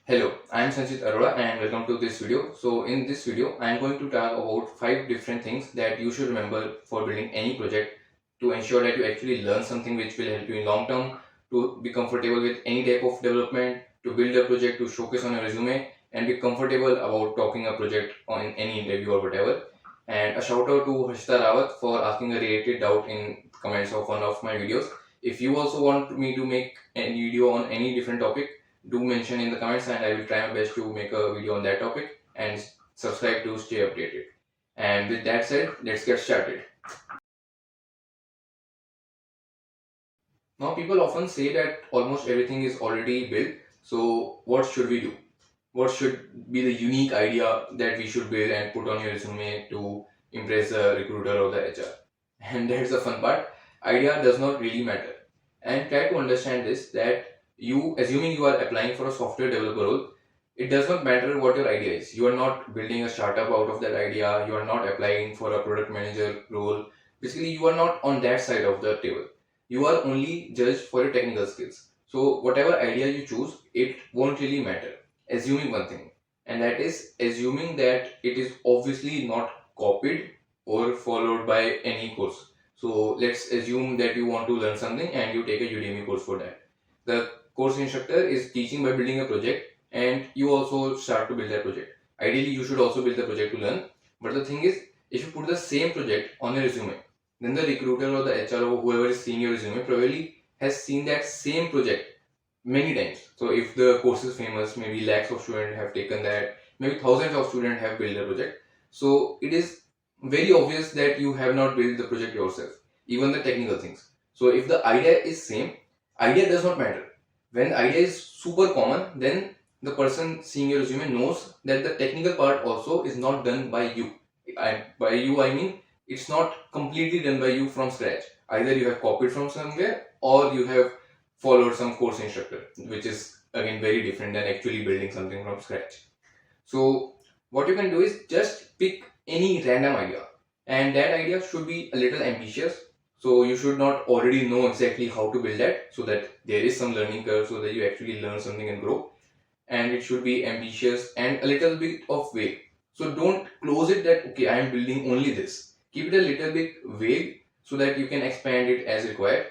Hello, I am Sanchit Arora and welcome to this video. So in this video, I am going to talk about 5 different things that you should remember for building any project to ensure that you actually learn something which will help you in long term, to be comfortable with any type of development, to build a project to showcase on your resume and be comfortable about talking a project on any interview or whatever. And a shout out to Harshita Rawat for asking a related doubt in comments of one of my videos. If you also want me to make any video on any different topic, do mention in the comments and I will try my best to make a video on that topic and subscribe to stay updated. And with that said, let's get started. Now, people often say that almost everything is already built. So, what should we do? What should be the unique idea that we should build and put on your resume to impress the recruiter or the HR? And that's the fun part. Idea does not really matter. And try to understand this, that you, assuming you are applying for a software developer role, it does not matter what your idea is. You are not building a startup out of that idea. You are not applying for a product manager role. Basically, you are not on that side of the table. You are only judged for your technical skills. So whatever idea you choose, it won't really matter. Assuming one thing, and that is assuming that it is obviously not copied or followed by any course. So let's assume that you want to learn something and you take a Udemy course for that. The course instructor is teaching by building a project and you also start to build that project. Ideally, you should also build the project to learn. But the thing is, if you put the same project on your resume, then the recruiter or the HR or whoever is seeing your resume probably has seen that same project many times. So if the course is famous, maybe lakhs of students have taken that, maybe thousands of students have built the project. So it is very obvious that you have not built the project yourself, even the technical things. So if the idea is same, idea does not matter. When the idea is super common, then the person seeing your resume knows that the technical part also is not done by you. By you, I mean it's not completely done by you from scratch. Either you have copied from somewhere or you have followed some course instructor, which is again very different than actually building something from scratch. So what you can do is just pick any random idea, and that idea should be a little ambitious. So you should not already know exactly how to build that, so that there is some learning curve, so that you actually learn something and grow. And it should be ambitious and a little bit of vague. So don't close it that okay, I am building only this. Keep it a little bit vague so that you can expand it as required.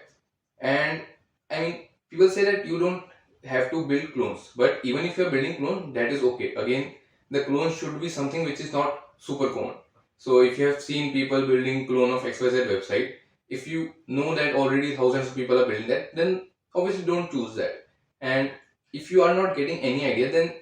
And I mean, people say that you don't have to build clones, but even if you're building clone, that is okay. Again, the clone should be something which is not super common. So if you have seen people building clone of XYZ website, if you know that already thousands of people are building that, then obviously don't choose that. And if you are not getting any idea, then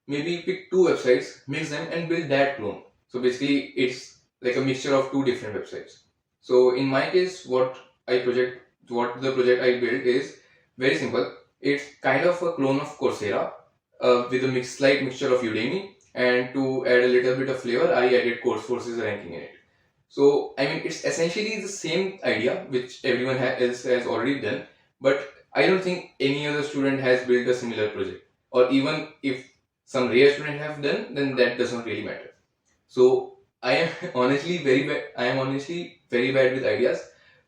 maybe pick two websites, mix them and build that clone. So basically it's like a mixture of two different websites. So in my case, what the project I built is very simple. It's kind of a clone of Coursera with a slight mixture of Udemy, and to add a little bit of flavor, I added Courseforce's ranking in it. So I mean, it's essentially the same idea which everyone else has already done, but I don't think any other student has built a similar project. Or even if some rare student have done, then that does not really matter. So I am honestly very bad. I am honestly very bad with ideas.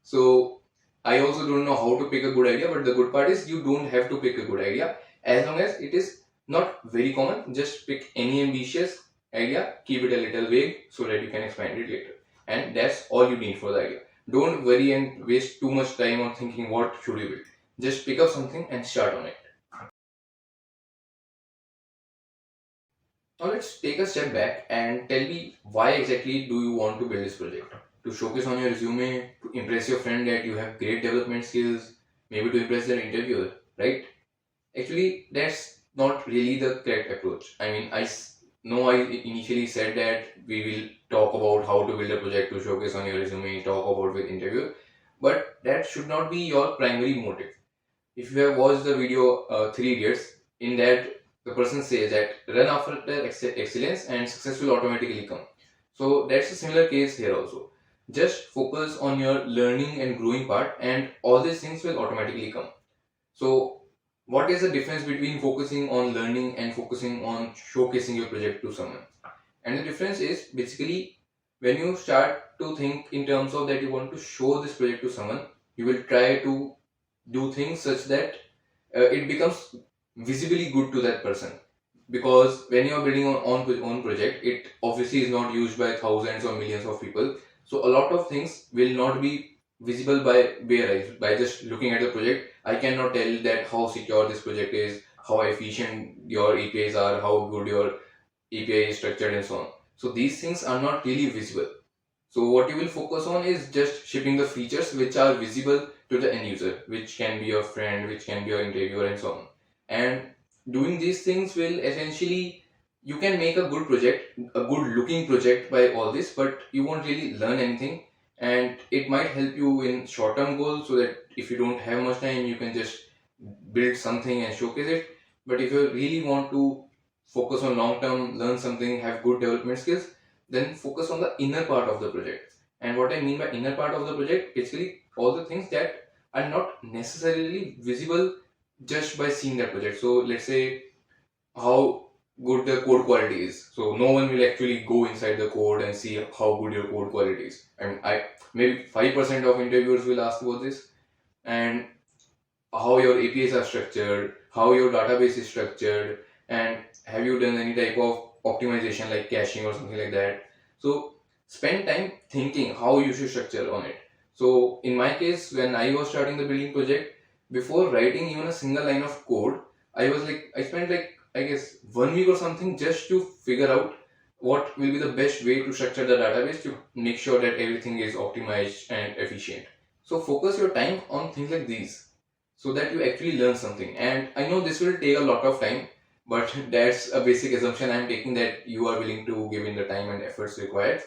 So I also don't know how to pick a good idea, but the good part is you don't have to pick a good idea as long as it is not very common. Just pick any ambitious idea, keep it a little vague so that you can expand it later. And that's all you need for the idea. Don't worry and waste too much time on thinking what should you build. Just pick up something and start on it. Now let's take a step back and tell me why exactly do you want to build this project? To showcase on your resume, to impress your friend that you have great development skills, maybe to impress their interviewer, right? Actually, that's not really the correct approach. I mean, know I initially said that we will talk about how to build a project to showcase on your resume, talk about with interviewer, but that should not be your primary motive. If you have watched the video Three Idiots, in that the person says that run after excellence and success will automatically come. So that's a similar case here also. Just focus on your learning and growing part, and all these things will automatically come. So what is the difference between focusing on learning and focusing on showcasing your project to someone? And the difference is basically when you start to think in terms of that you want to show this project to someone, you will try to do things such that it becomes visibly good to that person. because when you are building on own project, it obviously is not used by thousands or millions of people. So a lot of things will not be visible by bare eyes. By just looking at the project, I cannot tell that how secure this project is, how efficient your APIs are, how good your API is structured, and so on. So these things are not really visible. So what you will focus on is just shipping the features which are visible to the end user, which can be your friend, which can be your interviewer, and so on. And doing these things will essentially, you can make a good project, a good looking project by all this, but you won't really learn anything. And it might help you in short term goals, so that if you don't have much time, you can just build something and showcase it. But if you really want to focus on long term, learn something, have good development skills, then focus on the inner part of the project. And what I mean by inner part of the project, basically all the things that are not necessarily visible just by seeing that project. So let's say how good the code quality is. So no one will actually go inside the code and see how good your code quality is. I mean, I maybe 5% of interviewers will ask about this. And how your APIs are structured, how your database is structured, and have you done any type of optimization like caching or something like that. So spend time thinking how you should structure on it. So in my case, when I was starting the building project, before writing even a single line of code, I spent like I guess 1 week or something just to figure out what will be the best way to structure the database to make sure that everything is optimized and efficient. So focus your time on things like these so that you actually learn something. And I know this will take a lot of time, but that's a basic assumption I'm taking, that you are willing to give in the time and efforts required.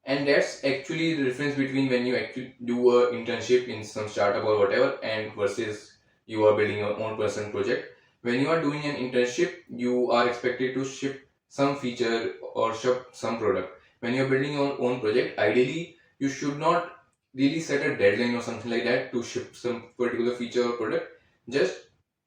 And that's actually the difference between when you actually do a internship in some startup or whatever, and versus you are building your own personal project. When you are doing an internship, you are expected to ship some feature or ship some product. When you're building your own project, ideally you should not really set a deadline or something like that to ship some particular feature or product. Just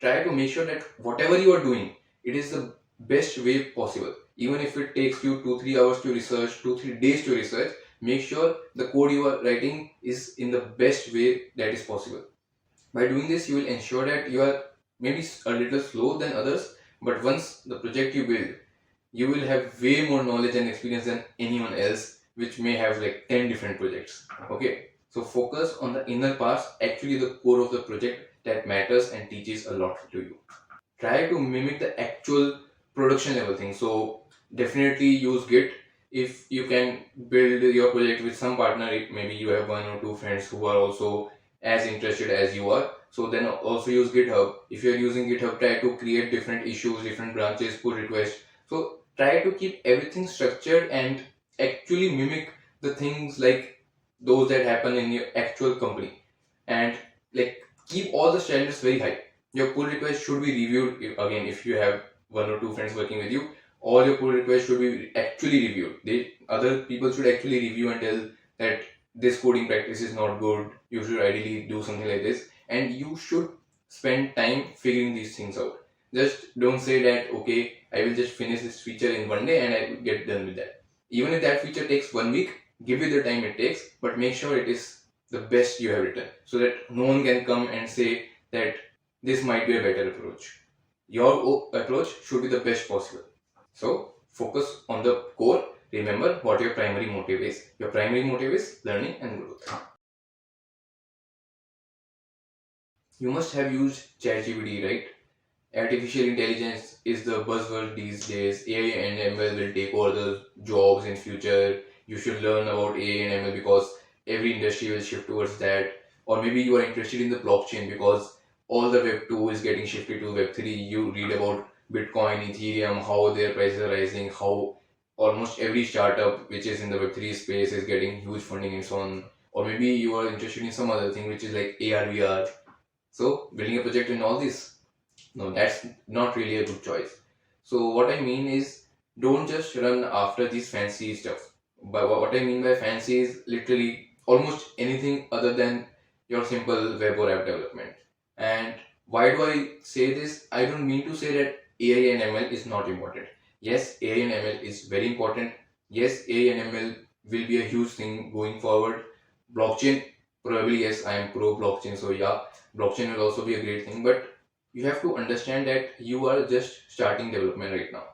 try to make sure that whatever you are doing, it is the best way possible. Even if it takes you 2-3 hours to research, 2-3 days to research, make sure the code you are writing is in the best way that is possible. By doing this, you will ensure that you are maybe a little slow than others, but once the project you build, you will have way more knowledge and experience than anyone else, which may have like 10 different projects. Okay, so focus on the inner parts, actually the core of the project that matters and teaches a lot to you. Try to mimic the actual production level thing. So definitely use Git. If you can build your project with some partner, maybe you have 1 or 2 friends who are also as interested as you are, so then also use GitHub. If you are using GitHub, try to create different issues, different branches, pull requests. So try to keep everything structured and actually mimic the things like those that happen in your actual company. And like keep all the standards very high. Your pull request should be reviewed again. If you have 1 or 2 friends working with you, all your pull requests should be actually reviewed. They other people should actually review and tell that this coding practice is not good. You should ideally do something like this, and you should spend time figuring these things out. Just don't say that okay, I will just finish this feature in 1 day and I will get done with that. Even if that feature takes 1 week, give it the time it takes, but make sure it is the best you have written, so that no one can come and say that this might be a better approach. Your approach should be the best possible. So focus on the core. Remember what your primary motive is. Your primary motive is learning and growth. You must have used ChatGPT, right? Artificial intelligence is the buzzword these days. AI and ML will take over the jobs in future. You should learn about AI and ML because every industry will shift towards that. Or maybe you are interested in the blockchain because all the Web 2 is getting shifted to Web 3. You read about Bitcoin, Ethereum, how their prices are rising, how almost every startup which is in the Web 3 space is getting huge funding and so on. Or maybe you are interested in some other thing which is like AR, VR. So building a project in all this, no, that's not really a good choice. So what I mean is, don't just run after these fancy stuff. But what I mean by fancy is literally almost anything other than your simple web or app development. And why do I say this? I don't mean to say that AI and ML is not important. Yes, AI and ML is very important. Yes, AI and ML will be a huge thing going forward. Blockchain, probably yes, I am pro blockchain, so yeah, blockchain will also be a great thing. But you have to understand that you are just starting development right now.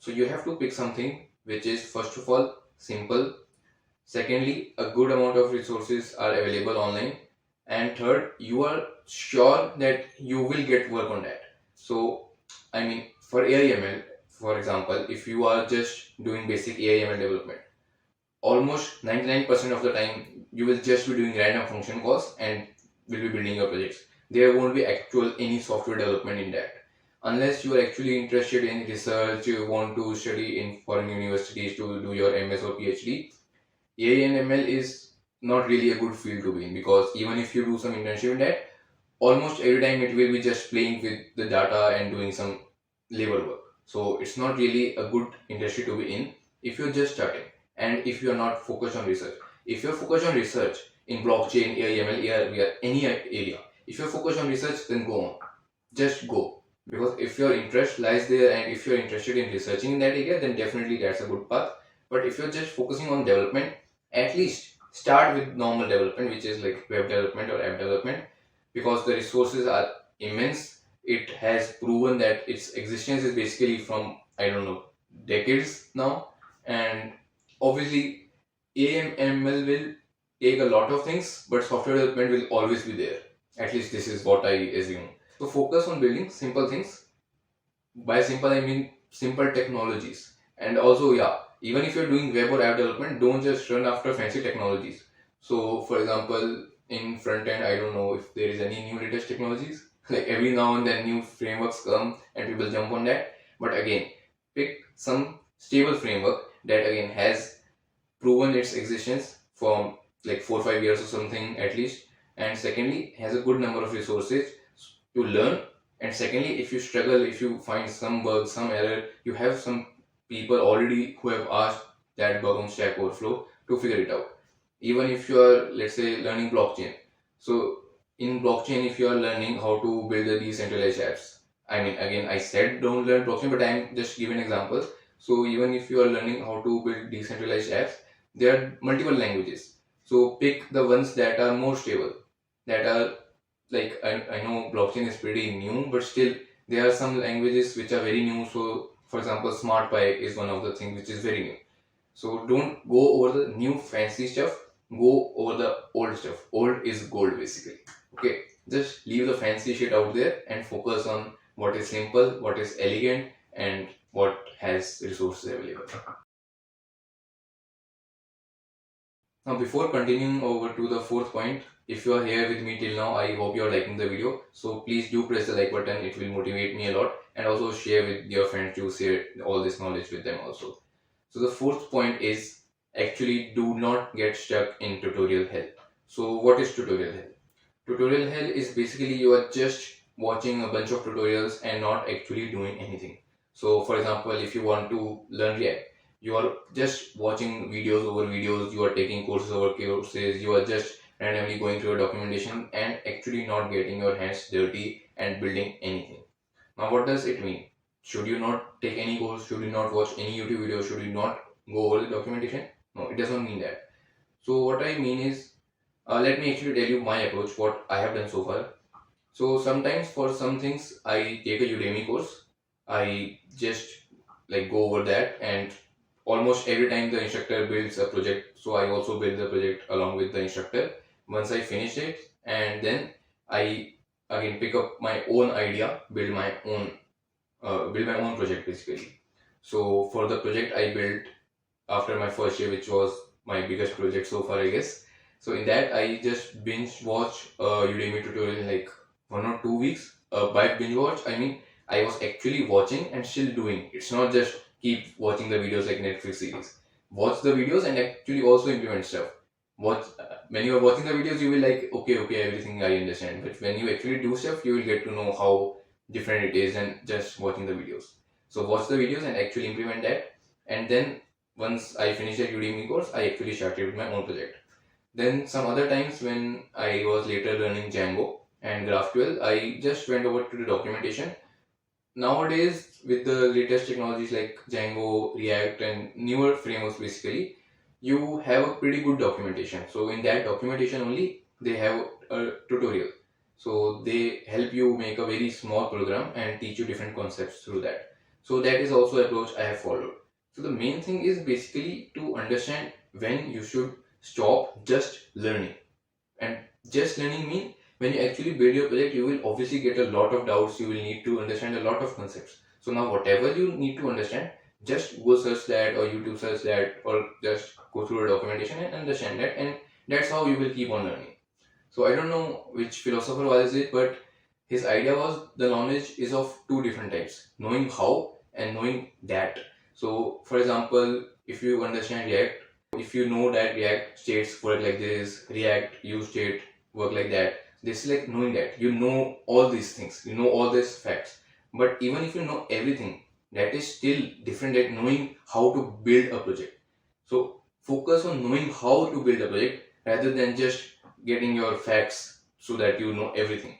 So you have to pick something which is first of all simple. Secondly, a good amount of resources are available online. And third, you are sure that you will get work on that. So, I mean, for AIML, for example, if you are just doing basic AIML development, almost 99% of the time you will just be doing random function calls and will be building your projects. There won't be actual any software development in that. Unless you are actually interested in research, you want to study in foreign universities to do your MS or PhD, AI and ML is not really a good field to be in, because even if you do some internship in that, almost every time it will be just playing with the data and doing some labor work. So it's not really a good industry to be in if you're just starting and if you're not focused on research. If you're focused on research in blockchain, AI, ML, AR, any area, if you're focused on research, then go on. Just go. Because if your interest lies there and if you're interested in researching in that area, then definitely that's a good path. But if you're just focusing on development, at least start with normal development, which is like web development or app development, because the resources are immense. It has proven that its existence is basically from, I don't know, decades now. And obviously, AML will take a lot of things, but software development will always be there. At least this is what I assume. So focus on building simple things. By simple, I mean simple technologies. And also, yeah, even if you're doing web or app development, don't just run after fancy technologies. So, for example, in front end, I don't know if there is any new latest technologies. Like every now and then, new frameworks come and people jump on that. But again, pick some stable framework that again has proven its existence from like 4 or 5 years or something at least. And secondly, has a good number of resources to learn. And secondly, if you struggle, if you find some bug, some error, you have some people already who have asked that bug on Stack Overflow to figure it out. Even if you are, let's say, learning blockchain. So in blockchain, if you are learning how to build the decentralized apps, I mean, again, I said don't learn blockchain, but I'm just giving examples. So even if you are learning how to build decentralized apps, there are multiple languages. So pick the ones that are more stable, that are like I know blockchain is pretty new, but still there are some languages which are very new. So for example, SmartPy is one of the things which is very new. So don't go over the new fancy stuff, go over the old stuff. Old is gold basically. Okay, just leave the fancy shit out there and focus on what is simple, what is elegant, and what has resources available. Now, before continuing over to the fourth point, if you are here with me till now, I hope you are liking the video. So please do press the like button. It will motivate me a lot, and also share with your friends to share all this knowledge with them also. So the fourth point is actually do not get stuck in tutorial hell. So what is tutorial hell? Tutorial hell is basically you are just watching a bunch of tutorials and not actually doing anything. So for example, if you want to learn React, you are just watching videos over videos, you are taking courses over courses, you are just randomly going through a documentation and actually not getting your hands dirty and building anything. Now what does it mean? Should you not take any course? Should you not watch any YouTube video? Should you not go over the documentation? No, it doesn't mean that. So what I mean is, let me actually tell you my approach, what I have done so far. So sometimes for some things I take a Udemy course. I just like go over that, and almost every time the instructor builds a project, so I also build the project along with the instructor. Once I finish it, and then I again pick up my own idea, build my own project basically. So for the project I built after my first year, which was my biggest project so far, I guess. So in that, I just binge watch a Udemy tutorial in like 1 or 2 weeks. By binge watch, I mean I was actually watching and still doing. It's not just keep watching the videos like Netflix series. Watch the videos and actually also implement stuff. Watch when you are watching the videos, you will like okay, everything I understand. But when you actually do stuff, you will get to know how different it is than just watching the videos. So watch the videos and actually implement that, and then once I finished the Udemy course, I actually started with my own project. Then some other times when I was later learning Django and GraphQL, I just went over to the documentation. Nowadays, with the latest technologies like Django, React, and newer frameworks, basically, you have a pretty good documentation. So in that documentation only, they have a tutorial. So they help you make a very small program and teach you different concepts through that. So that is also approach I have followed. So the main thing is basically to understand when you should stop just learning. And just learning mean when you actually build your project, you will obviously get a lot of doubts. You will need to understand a lot of concepts. So now whatever you need to understand, just go search that or YouTube search that, or just go through the documentation and understand that, and that's how you will keep on learning. So I don't know which philosopher was it, but his idea was the knowledge is of two different types: knowing how and knowing that. So for example, if you understand React, if you know that React states work like this, React use state work like that, this is like knowing that. You know all these things, you know all these facts. But even if you know everything, that is still different than knowing how to build a project. So focus on knowing how to build a project rather than just getting your facts so that you know everything.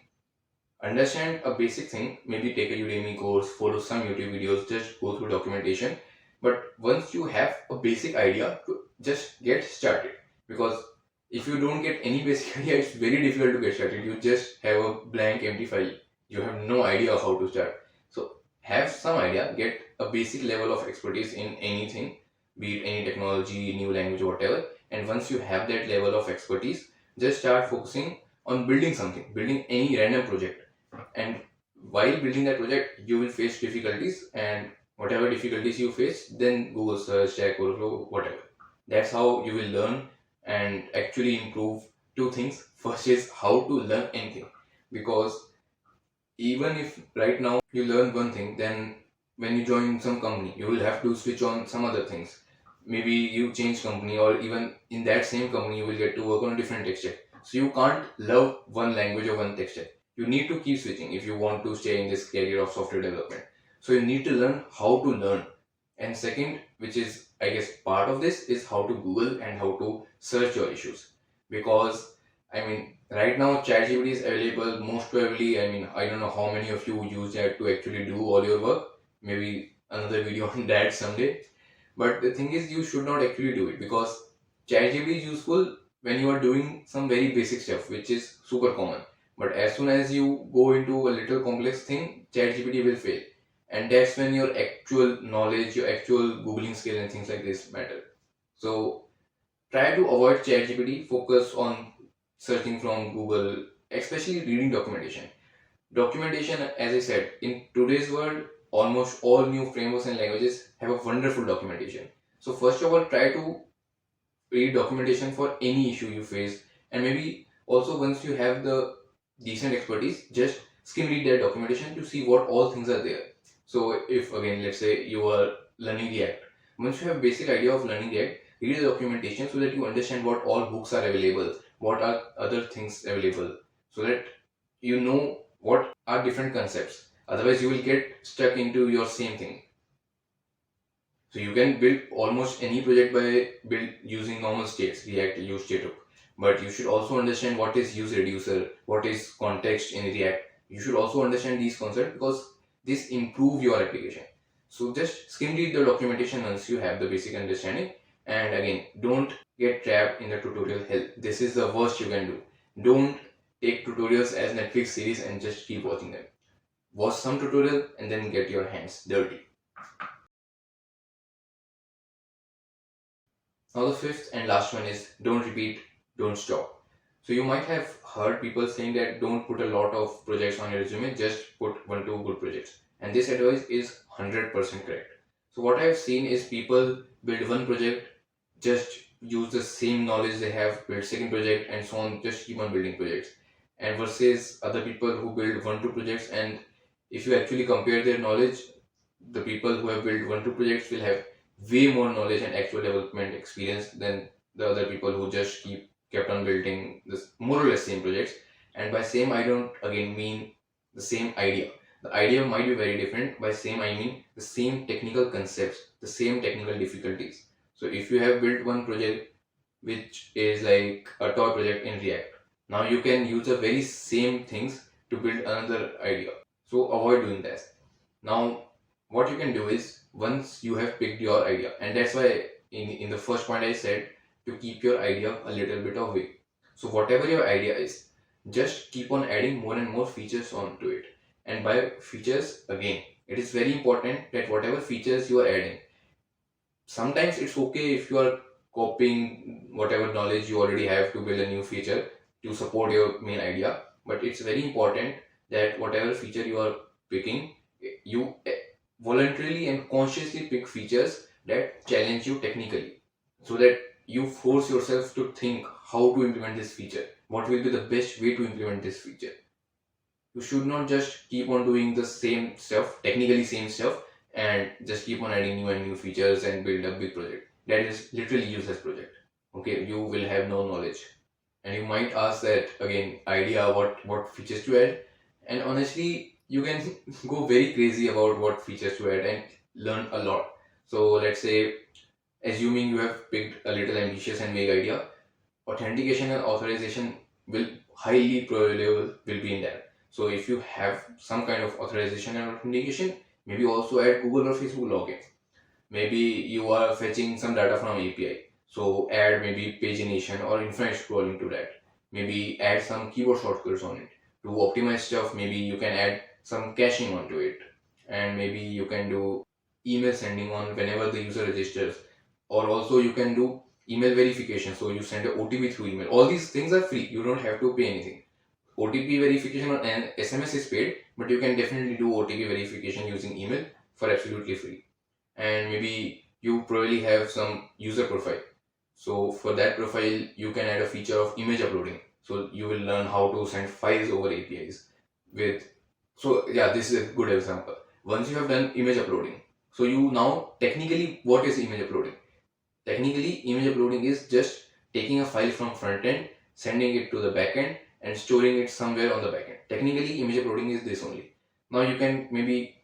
Understand a basic thing, maybe take a Udemy course, follow some YouTube videos, just go through documentation. But once you have a basic idea, just get started. Because if you don't get any basic idea, it's very difficult to get started. You just have a blank empty file. You have no idea how to start. So have some idea, get a basic level of expertise in anything, be it any technology, new language, whatever. And once you have that level of expertise, just start focusing on building something, building any random project. And while building that project, you will face difficulties, and whatever difficulties you face, then Google search, Stack Overflow, whatever. That's how you will learn and actually improve two things. First is how to learn anything, because even if right now you learn one thing, then when you join some company, you will have to switch on some other things. Maybe you change company, or even in that same company, you will get to work on a different tech stack. So you can't love one language or one tech stack. You need to keep switching if you want to stay in this career of software development. So you need to learn how to learn. And second, which is I guess part of this, is how to Google and how to search your issues. Because I mean, right now ChatGPT is available most probably. I mean, I don't know how many of you use that to actually do all your work. Maybe another video on that someday. But the thing is, you should not actually do it, because ChatGPT is useful when you are doing some very basic stuff, which is super common. But as soon as you go into a little complex thing, ChatGPT will fail. And that's when your actual knowledge, your actual Googling skill and things like this matter. So try to avoid ChatGPT, focus on searching from Google, especially reading documentation. Documentation, as I said, in today's world, almost all new frameworks and languages have a wonderful documentation. So first of all, try to read documentation for any issue you face, and maybe also once you have the decent expertise, just skim read that documentation to see what all things are there. So if again, let's say you are learning React, once you have basic idea of learning React, read the documentation so that you understand what all books are available, what are other things available, so that you know what are different concepts. Otherwise you will get stuck into your same thing. So you can build almost any project by build using normal states, React use state hook. But you should also understand what is use reducer, what is context in React. You should also understand these concepts, because this improve your application. So just skim read the documentation once you have the basic understanding. And again, don't get trapped in the tutorial hell. This is the worst you can do. Don't take tutorials as Netflix series and just keep watching them. Watch some tutorial and then get your hands dirty. Now the fifth and last one is don't repeat, don't stop. So you might have heard people saying that don't put a lot of projects on your resume, just put one two good projects. And this advice is 100% correct. So what I have seen is people build one project, just use the same knowledge they have, build second project and so on, just keep on building projects. And versus other people who build one two projects, and if you actually compare their knowledge, the people who have built one two projects will have way more knowledge and actual development experience than the other people who just kept on building this more or less same projects. And by same, I don't again mean the same idea. The idea might be very different. By same, I mean the same technical concepts, the same technical difficulties. So if you have built one project which is like a toy project in React, now you can use the very same things to build another idea. So avoid doing that. Now what you can do is, once you have picked your idea, and that's why in the first point I said to keep your idea a little bit of vague. So whatever your idea is, just keep on adding more and more features onto it. And by features, again, It is very important that whatever features you are adding, sometimes it's okay if you are copying whatever knowledge you already have to build a new feature to support your main idea, but it's very important that whatever feature you are picking, you voluntarily and consciously pick features that challenge you technically, so that you force yourself to think how to implement this feature, what will be the best way to implement this feature. You should not just keep on doing the same stuff, technically same stuff, and just keep on adding new and new features and build a big project. That is literally useless project. Okay, you will have no knowledge. And you might ask that again, idea what features to add. And honestly, you can go very crazy about what features to add and learn a lot. So let's say, assuming you have picked a little ambitious and vague idea, authentication and authorization will highly probably will be in there. So if you have some kind of authorization and authentication, maybe also add Google or Facebook login. Maybe you are fetching some data from API, so add maybe pagination or infinite scrolling to that. Maybe add some keyboard shortcuts on it to optimize stuff. Maybe you can add some caching onto it, and maybe you can do email sending on whenever the user registers, or also you can do email verification, so you send a OTP through email. All these things are free, you don't have to pay anything. OTP verification on an SMS is paid, but you can definitely do OTP verification using email for absolutely free. And maybe you probably have some user profile, so for that profile you can add a feature of image uploading, so you will learn how to send files over APIs with. So yeah, this is a good example. Once you have done image uploading, so you now technically, what is image uploading? Technically, image uploading is just taking a file from front end, sending it to the back end, and storing it somewhere on the back end. Technically, image uploading is this only. Now you can maybe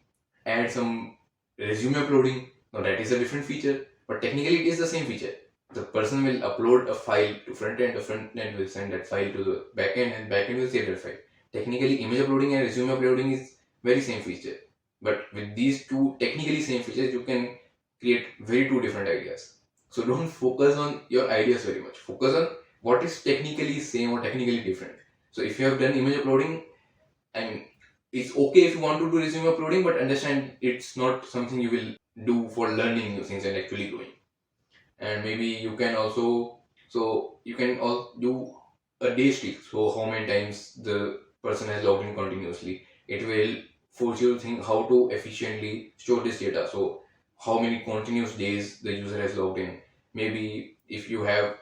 add some resume uploading. Now that is a different feature, but technically it is the same feature. The person will upload a file to front end, the front end will send that file to the back end, and back end will save that file. Technically, image uploading and resume uploading is very same feature. But with these two technically same features, you can create very two different ideas. So don't focus on your ideas very much. Focus on what is technically same or technically different. So if you have done image uploading, I mean, it's okay if you want to do resume uploading, but understand it's not something you will do for learning new things and actually growing. And maybe you can also, so you can also do a day streak. So how many times the person has logged in continuously. It will force you to think how to efficiently store this data. So how many continuous days the user has logged in. Maybe if you have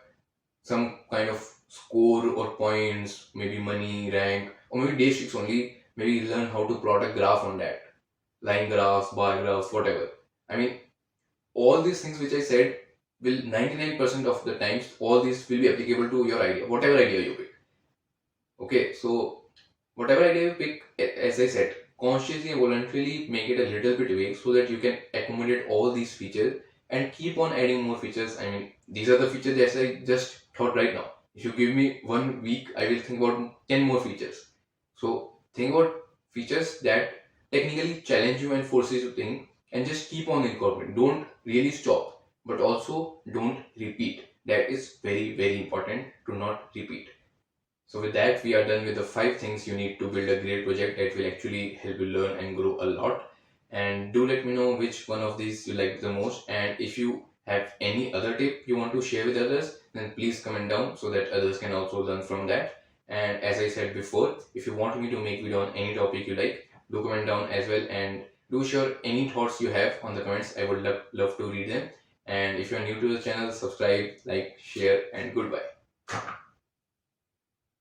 some kind of score or points, maybe money, rank, or maybe day streaks only, maybe learn how to plot a graph on that. Line graphs, bar graphs, whatever. I mean, all these things which I said will 99% of the times, all these will be applicable to your idea, whatever idea you pick. Okay, so whatever idea you pick, as I said, consciously and voluntarily make it a little bit vague so that you can accommodate all these features and keep on adding more features. I mean, these are the features that I just thought right now. If you give me 1 week, I will think about 10 more features. So think about features that technically challenge you and forces you to think, and just keep on incorporating. Don't really stop, but also don't repeat. That is very, very important, to not repeat. So with that, we are done with the 5 things you need to build a great project that will actually help you learn and grow a lot. And do let me know which one of these you like the most. And if you have any other tip you want to share with others, then please comment down so that others can also learn from that. And as I said before, if you want me to make video on any topic you like, do comment down as well, and do share any thoughts you have on the comments. I would love to read them. And if you're new to the channel, subscribe, like, share, and goodbye.